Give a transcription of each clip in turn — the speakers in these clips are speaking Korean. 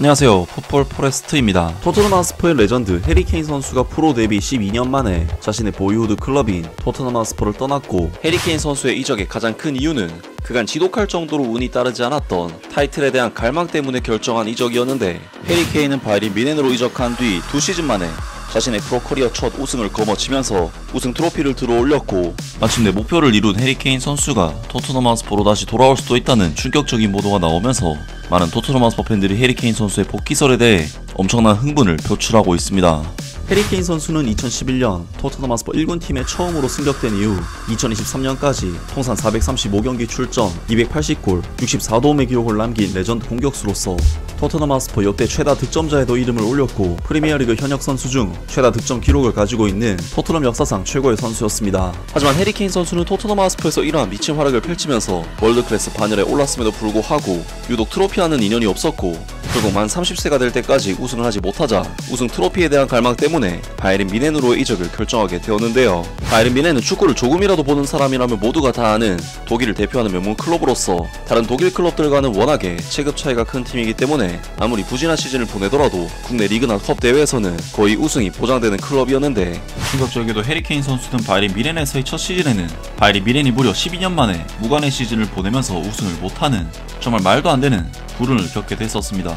안녕하세요, 풋볼 포레스트입니다. 토트넘 핫스퍼의 레전드 해리 케인 선수가 프로 데뷔 12년 만에 자신의 보이후드 클럽인 토트넘 핫스퍼를 떠났고, 해리 케인 선수의 이적의 가장 큰 이유는 그간 지독할 정도로 운이 따르지 않았던 타이틀에 대한 갈망 때문에 결정한 이적이었는데, 해리 케인은 바이에른 뮌헨으로 이적한 뒤 2시즌 만에 자신의 프로 커리어 첫 우승을 거머쥐면서 우승 트로피를 들어올렸고, 마침내 목표를 이룬 해리 케인 선수가 토트넘 핫스퍼로 다시 돌아올 수도 있다는 충격적인 보도가 나오면서 많은 토트넘 핫스퍼 팬들이 해리 케인 선수의 복귀설에 대해 엄청난 흥분을 표출하고 있습니다. 해리 케인 선수는 2011년 토트넘 핫스퍼 1군 팀에 처음으로 승격된 이후 2023년까지 통산 435경기 출전, 280골, 64도움의 기록을 남긴 레전드 공격수로서 토트넘 핫스퍼 역대 최다 득점자에도 이름을 올렸고, 프리미어리그 현역 선수 중 최다 득점 기록을 가지고 있는 토트넘 역사상 최고의 선수였습니다. 하지만 해리 케인 선수는 토트넘 핫스퍼에서 이러한 미친 활약을 펼치면서 월드클래스 반열에 올랐음에도 불구하고 유독 트로피와는 인연이 없었고, 결국 만 30세가 될 때까지 우승을 하지 못하자 우승 트로피에 대한 갈망 때문에 바이에른 뮌헨으로의 이적을 결정하게 되었는데요. 바이에른 뮌헨은 축구를 조금이라도 보는 사람이라면 모두가 다 아는 독일을 대표하는 명문 클럽으로서 다른 독일 클럽들과는 워낙에 체급 차이가 큰 팀이기 때문에 아무리 부진한 시즌을 보내더라도 국내 리그나 컵 대회에서는 거의 우승이 보장되는 클럽이었는데, 충격적이게도 해리 케인 선수는 바이에른 뮌헨에서의 첫 시즌에는 바이에른 뮌헨이 무려 12년 만에 무관의 시즌을 보내면서 우승을 못하는 정말 말도 안 되는 불운을 겪게 됐었습니다.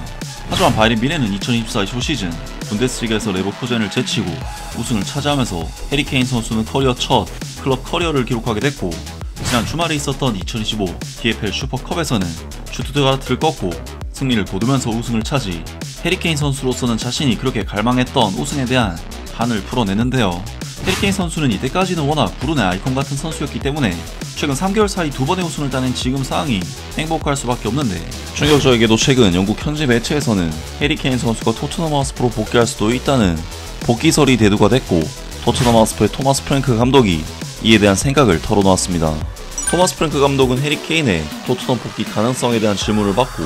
하지만 바이에른 뮌헨은 2024 초시즌 분데스리가에서 레버쿠젠을 제치고 우승을 차지하면서 해리 케인 선수는 커리어 첫 클럽 커리어를 기록하게 됐고, 지난 주말에 있었던 2025 DFL 슈퍼컵에서는 슈투트가르트를 꺾고 승리를 거두면서 우승을 차지, 해리 케인 선수로서는 자신이 그렇게 갈망했던 우승에 대한 한을 풀어내는데요. 해리 케인 선수는 이때까지는 워낙 불운의 아이콘 같은 선수였기 때문에 최근 3개월 사이 2번의 우승을 따낸 지금 상황이 행복할 수밖에 없는데, 충격적이게도 최근 영국 현지 매체에서는 해리 케인 선수가 토트넘 핫스퍼로 복귀할 수도 있다는 복귀설이 대두가 됐고, 토트넘 핫스퍼의 토마스 프랭크 감독이 이에 대한 생각을 털어놓았습니다. 토마스 프랭크 감독은 해리 케인의 토트넘 복귀 가능성에 대한 질문을 받고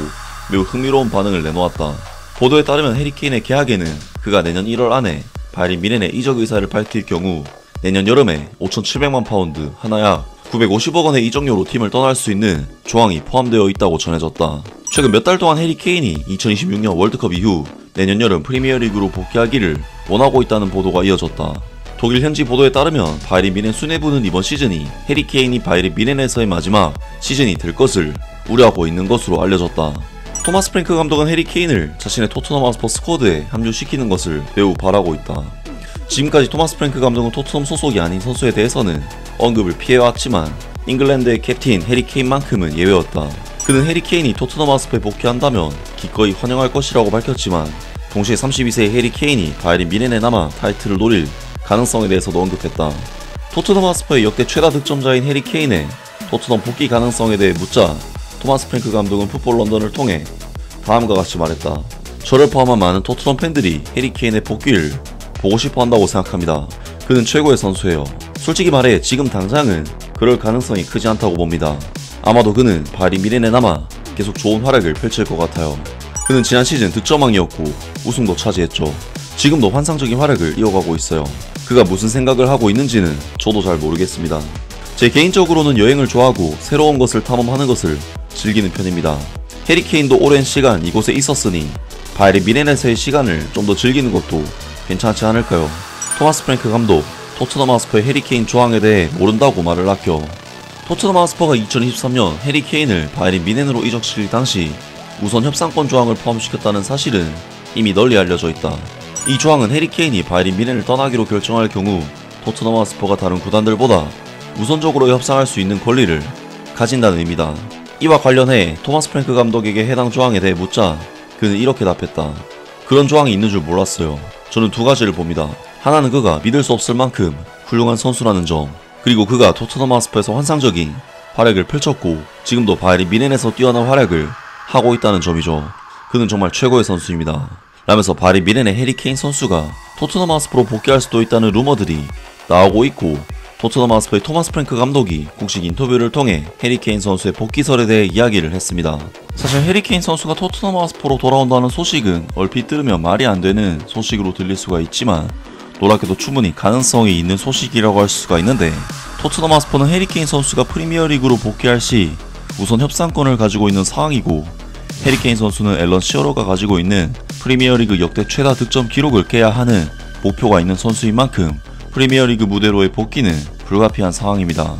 매우 흥미로운 반응을 내놓았다. 보도에 따르면 해리 케인의 계약에는 그가 내년 1월 안에 바이에른 뮌헨의 이적 의사를 밝힐 경우 내년 여름에 5,700만 파운드, 하나 약 950억 원의 이적료로 팀을 떠날 수 있는 조항이 포함되어 있다고 전해졌다. 최근 몇 달 동안 해리 케인이 2026년 월드컵 이후 내년 여름 프리미어리그로 복귀하기를 원하고 있다는 보도가 이어졌다. 독일 현지 보도에 따르면 바이에른 뮌헨 수뇌부는 이번 시즌이 해리 케인이 바이에른 뮌헨에서의 마지막 시즌이 될 것을 우려하고 있는 것으로 알려졌다. 토마스 프랭크 감독은 해리 케인을 자신의 토트넘 핫스퍼 스쿼드에 합류시키는 것을 매우 바라고 있다. 지금까지 토마스 프랭크 감독은 토트넘 소속이 아닌 선수에 대해서는 언급을 피해왔지만 잉글랜드의 캡틴 해리 케인만큼은 예외였다. 그는 해리 케인이 토트넘 핫스퍼에 복귀한다면 기꺼이 환영할 것이라고 밝혔지만, 동시에 32세의 해리 케인이 바이에른 뮌헨에 남아 타이틀을 노릴 가능성에 대해서도 언급했다. 토트넘 핫스퍼의 역대 최다 득점자인 해리 케인의 토트넘 복귀 가능성에 대해 묻자 토마스 프랭크 감독은 풋볼 런던을 통해 다음과 같이 말했다. 저를 포함한 많은 토트넘 팬들이 해리 케인의 복귀를 보고 싶어 한다고 생각합니다. 그는 최고의 선수예요. 솔직히 말해 지금 당장은 그럴 가능성이 크지 않다고 봅니다. 아마도 그는 바이에른 뮌헨에 남아 계속 좋은 활약을 펼칠 것 같아요. 그는 지난 시즌 득점왕이었고 우승도 차지했죠. 지금도 환상적인 활약을 이어가고 있어요. 그가 무슨 생각을 하고 있는지는 저도 잘 모르겠습니다. 제 개인적으로는 여행을 좋아하고 새로운 것을 탐험하는 것을 즐기는 편입니다. 해리 케인도 오랜 시간 이곳에 있었으니 바이에른 뮌헨에서의 시간을 좀 더 즐기는 것도 괜찮지 않을까요? 토마스 프랭크 감독, 토트넘 핫스퍼의 해리 케인 조항에 대해 모른다고 말을 아껴. 토트넘 핫스퍼가 2023년 해리 케인을 바이에른 뮌헨으로 이적시킬 당시 우선 협상권 조항을 포함시켰다는 사실은 이미 널리 알려져 있다. 이 조항은 해리 케인이 바이에른 뮌헨을 떠나기로 결정할 경우 토트넘 핫스퍼가 다른 구단들보다 우선적으로 협상할 수 있는 권리를 가진다는 의미다. 이와 관련해 토마스 프랭크 감독에게 해당 조항에 대해 묻자 그는 이렇게 답했다. 그런 조항이 있는 줄 몰랐어요. 저는 두 가지를 봅니다. 하나는 그가 믿을 수 없을 만큼 훌륭한 선수라는 점, 그리고 그가 토트넘 핫스퍼에서 환상적인 활약을 펼쳤고 지금도 바이에른 뮌헨에서 뛰어난 활약을 하고 있다는 점이죠. 그는 정말 최고의 선수입니다. 라면서 바이에른 뮌헨의 해리 케인 선수가 토트넘 핫스퍼로 복귀할 수도 있다는 루머들이 나오고 있고, 토트넘 핫스퍼의 토마스 프랭크 감독이 공식 인터뷰를 통해 해리 케인 선수의 복귀설에 대해 이야기를 했습니다. 사실 해리 케인 선수가 토트넘 핫스퍼로 돌아온다는 소식은 얼핏 들으면 말이 안 되는 소식으로 들릴 수가 있지만, 놀랍게도 충분히 가능성이 있는 소식이라고 할 수가 있는데, 토트넘 핫스퍼는 해리 케인 선수가 프리미어리그로 복귀할 시 우선 협상권을 가지고 있는 상황이고, 해리케인 선수는 앨런 시어러가 가지고 있는 프리미어리그 역대 최다 득점 기록을 깨야 하는 목표가 있는 선수인 만큼 프리미어리그 무대로의 복귀는 불가피한 상황입니다.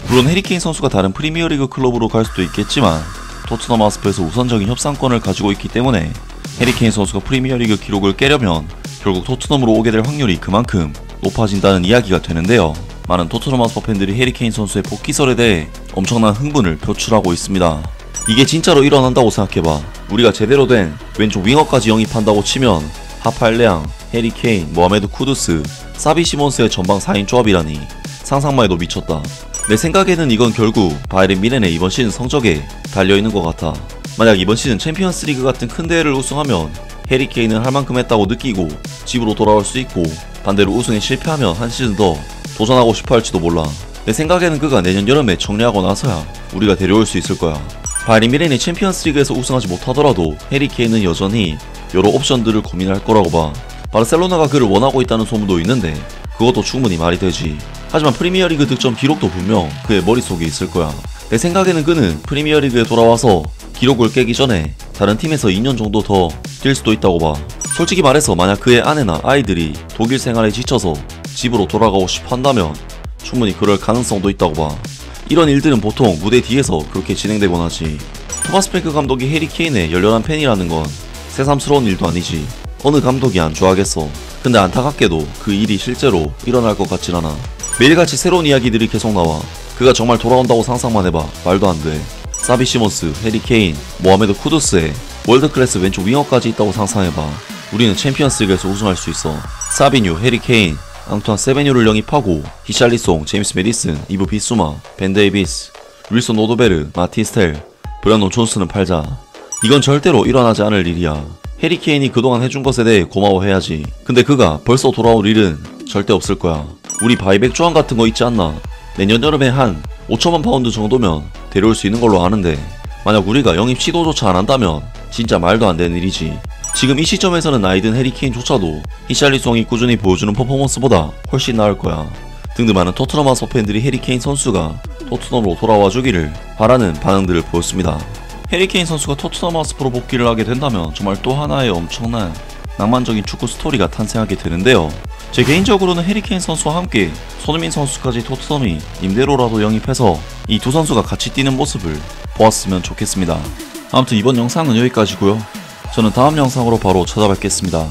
물론 해리케인 선수가 다른 프리미어리그 클럽으로 갈 수도 있겠지만 토트넘 하스퍼에서 우선적인 협상권을 가지고 있기 때문에 해리케인 선수가 프리미어리그 기록을 깨려면 결국 토트넘으로 오게 될 확률이 그만큼 높아진다는 이야기가 되는데요. 많은 토트넘 하스퍼 팬들이 해리케인 선수의 복귀설에 대해 엄청난 흥분을 표출하고 있습니다. 이게 진짜로 일어난다고 생각해봐. 우리가 제대로 된 왼쪽 윙어까지 영입한다고 치면 하팔레앙, 해리케인, 모하메드 쿠두스, 사비 시몬스의 전방 4인 조합이라니 상상만 해도 미쳤다. 내 생각에는 이건 결국 바이에른 뮌헨의 이번 시즌 성적에 달려있는 것 같아. 만약 이번 시즌 챔피언스 리그 같은 큰 대회를 우승하면 해리케인은 할 만큼 했다고 느끼고 집으로 돌아올 수 있고, 반대로 우승에 실패하면 한 시즌 더 도전하고 싶어 할지도 몰라. 내 생각에는 그가 내년 여름에 정리하고 나서야 우리가 데려올 수 있을 거야. 바이에른 뮌헨이 챔피언스 리그에서 우승하지 못하더라도 해리케인은 여전히 여러 옵션들을 고민할 거라고 봐. 바르셀로나가 그를 원하고 있다는 소문도 있는데 그것도 충분히 말이 되지. 하지만 프리미어리그 득점 기록도 분명 그의 머릿속에 있을 거야. 내 생각에는 그는 프리미어리그에 돌아와서 기록을 깨기 전에 다른 팀에서 2년 정도 더 뛸 수도 있다고 봐. 솔직히 말해서 만약 그의 아내나 아이들이 독일 생활에 지쳐서 집으로 돌아가고 싶어 한다면 충분히 그럴 가능성도 있다고 봐. 이런 일들은 보통 무대 뒤에서 그렇게 진행되곤 하지. 토마스 프랭크 감독이 해리케인의 열렬한 팬이라는 건 새삼스러운 일도 아니지. 어느 감독이 안 좋아하겠어. 근데 안타깝게도 그 일이 실제로 일어날 것 같진 않아. 매일같이 새로운 이야기들이 계속 나와. 그가 정말 돌아온다고 상상만 해봐. 말도 안 돼. 사비 시몬스, 해리케인, 모하메드 쿠두스에 월드클래스 왼쪽 윙어까지 있다고 상상해봐. 우리는 챔피언스리그에서 우승할 수 있어. 사비뉴, 해리케인, 앙투안 세베뉴를 영입하고 히샬리송, 제임스 메디슨, 이브 비수마, 벤 데이비스, 윌슨 오도베르, 마티스텔, 브랜돈 존슨은 팔자. 이건 절대로 일어나지 않을 일이야. 해리케인이 그동안 해준 것에 대해 고마워해야지. 근데 그가 벌써 돌아올 일은 절대 없을 거야. 우리 바이백 조항 같은 거 있지 않나? 내년 여름에 한 5천만 파운드 정도면 데려올 수 있는 걸로 아는데, 만약 우리가 영입 시도조차 안 한다면 진짜 말도 안 되는 일이지. 지금 이 시점에서는 나이든 해리케인조차도 히샬리송이 꾸준히 보여주는 퍼포먼스보다 훨씬 나을 거야. 등등 많은 토트넘 하스퍼 팬들이 해리케인 선수가 토트넘으로 돌아와 주기를 바라는 반응들을 보였습니다. 해리케인 선수가 토트넘 하스퍼로 복귀를 하게 된다면 정말 또 하나의 엄청난 낭만적인 축구 스토리가 탄생하게 되는데요. 제 개인적으로는 해리케인 선수와 함께 손흥민 선수까지 토트넘이 임대로라도 영입해서 이 두 선수가 같이 뛰는 모습을 보았으면 좋겠습니다. 아무튼 이번 영상은 여기까지고요. 저는 다음 영상으로 바로 찾아뵙겠습니다.